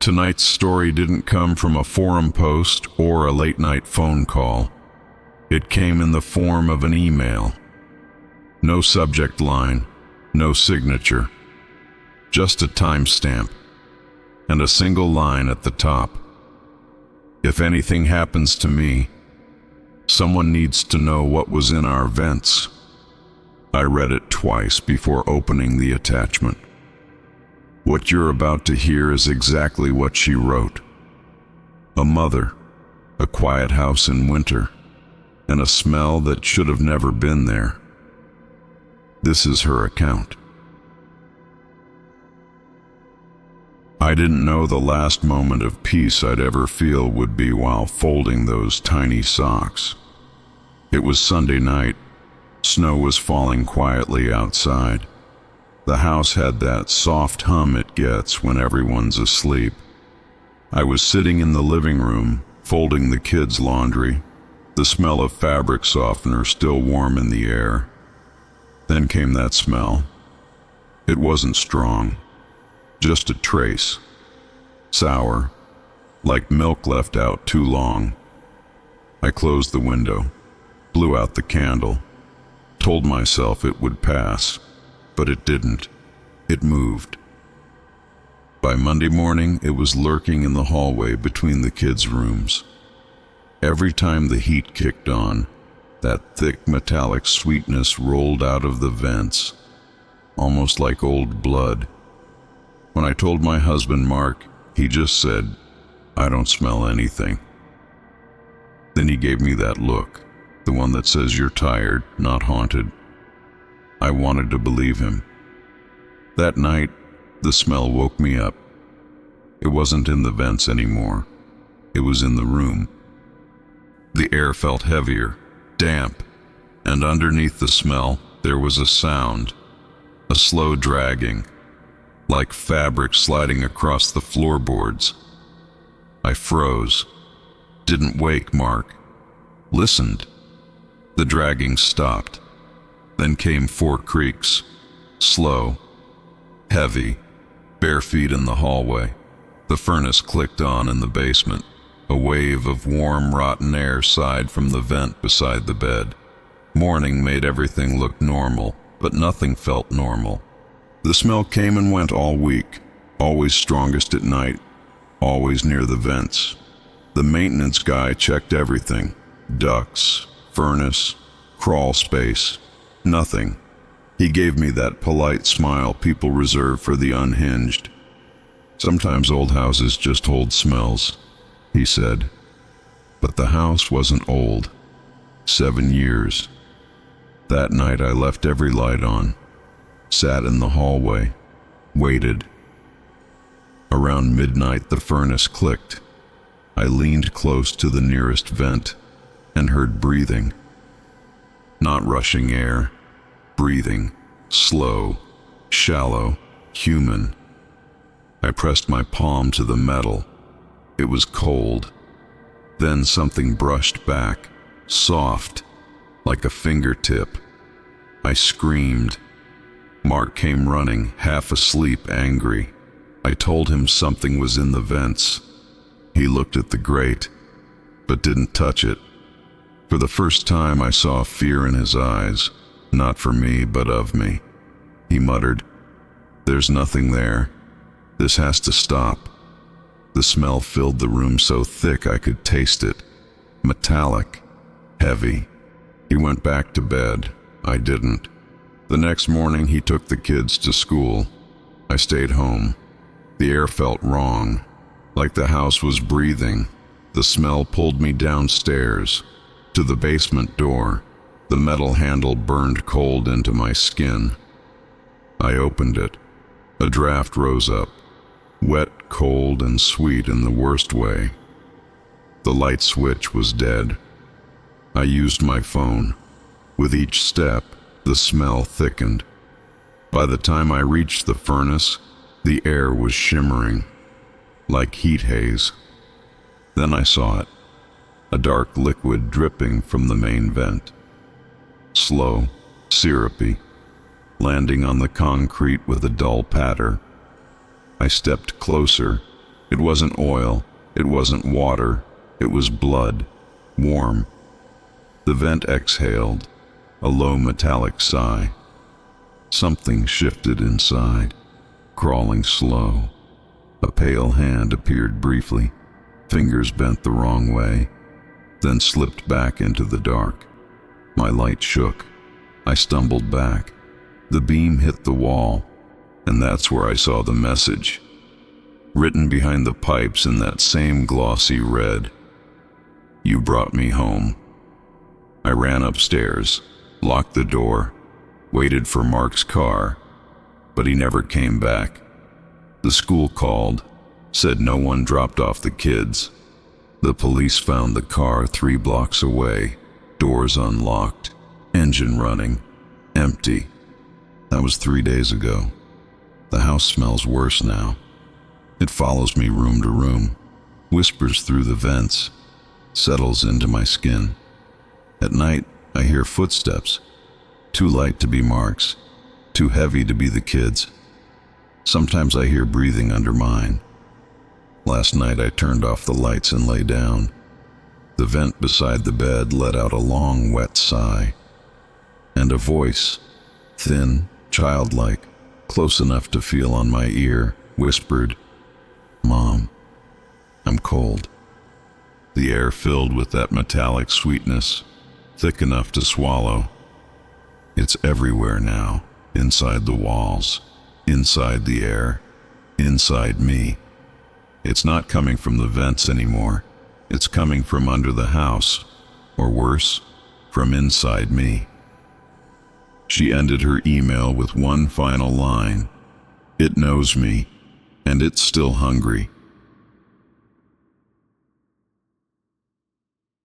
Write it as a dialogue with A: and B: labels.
A: Tonight's story didn't come from a forum post or a late-night phone call. It came in the form of an email. No subject line, no signature, just a timestamp and a single line at the top. If anything happens to me, someone needs to know what was in our vents. I read it twice before opening the attachment. What you're about to hear is exactly what she wrote. A mother, a quiet house in winter, and a smell that should have never been there. This is her account. I didn't know the last moment of peace I'd ever feel would be while folding those tiny socks. It was Sunday night. Snow was falling quietly outside. The house had that soft hum it gets when everyone's asleep. I was sitting in the living room, folding the kids' laundry, the smell of fabric softener still warm in the air. Then came that smell. It wasn't strong, just a trace. Sour, like milk left out too long. I closed the window, blew out the candle, told myself it would pass. But it didn't. It moved. By Monday morning, it was lurking in the hallway between the kids' rooms. Every time the heat kicked on, that thick metallic sweetness rolled out of the vents, almost like old blood. When I told my husband, Mark, he just said, "I don't smell anything." Then he gave me that look, the one that says you're tired, not haunted. I wanted to believe him. That night, the smell woke me up. It wasn't in the vents anymore. It was in the room. The air felt heavier, damp, and underneath the smell, there was a sound, a slow dragging, like fabric sliding across the floorboards. I froze, didn't wake Mark, listened. The dragging stopped. Then came 4 creaks, slow, heavy, bare feet in the hallway. The furnace clicked on in the basement. A wave of warm, rotten air sighed from the vent beside the bed. Morning made everything look normal, but nothing felt normal. The smell came and went all week, always strongest at night, always near the vents. The maintenance guy checked everything, ducts, furnace, crawl space. Nothing. He gave me that polite smile people reserve for the unhinged. Sometimes old houses just hold smells, he said. But the house wasn't old. 7 years. That night I left every light on, sat in the hallway, waited. Around midnight the furnace clicked. I leaned close to the nearest vent and heard breathing. Not rushing air. Breathing, slow, shallow, human. I pressed my palm to the metal. It was cold. Then something brushed back, soft, like a fingertip. I screamed. Mark came running, half asleep, angry. I told him something was in the vents. He looked at the grate, but didn't touch it. For the first time I saw fear in his eyes. Not for me, but of me. He muttered, "There's nothing there. This has to stop." The smell filled the room so thick I could taste it. Metallic, heavy. He went back to bed. I didn't. The next morning he took the kids to school. I stayed home. The air felt wrong, like the house was breathing. The smell pulled me downstairs, to the basement door. The metal handle burned cold into my skin. I opened it. A draft rose up, wet, cold, and sweet in the worst way. The light switch was dead. I used my phone. With each step, the smell thickened. By the time I reached the furnace, the air was shimmering, like heat haze. Then I saw it, a dark liquid dripping from the main vent. Slow, syrupy, landing on the concrete with a dull patter. I stepped closer, It wasn't oil, it wasn't water, it was blood, warm. The vent exhaled, a low metallic sigh. Something shifted inside, crawling slow. A pale hand appeared briefly, fingers bent the wrong way, then slipped back into the dark. My light shook. I stumbled back. The beam hit the wall, and that's where I saw the message, written behind the pipes in that same glossy red. "You brought me home." I ran upstairs, locked the door, waited for Mark's car, but he never came back. The school called, said no one dropped off the kids. The police found the car 3 blocks away, doors unlocked, engine running, empty. That was 3 days ago. The house smells worse now. It follows me room to room, whispers through the vents, settles into my skin. At night, I hear footsteps, too light to be Mark's, too heavy to be the kids'. Sometimes I hear breathing under mine. Last night I turned off the lights and lay down. The vent beside the bed let out a long, wet sigh. And a voice, thin, childlike, close enough to feel on my ear, whispered, "Mom, I'm cold." The air filled with that metallic sweetness, thick enough to swallow. It's everywhere now, inside the walls, inside the air, inside me. It's not coming from the vents anymore. It's coming from under the house, or worse, from inside me. She ended her email with one final line. "It knows me, and it's still hungry."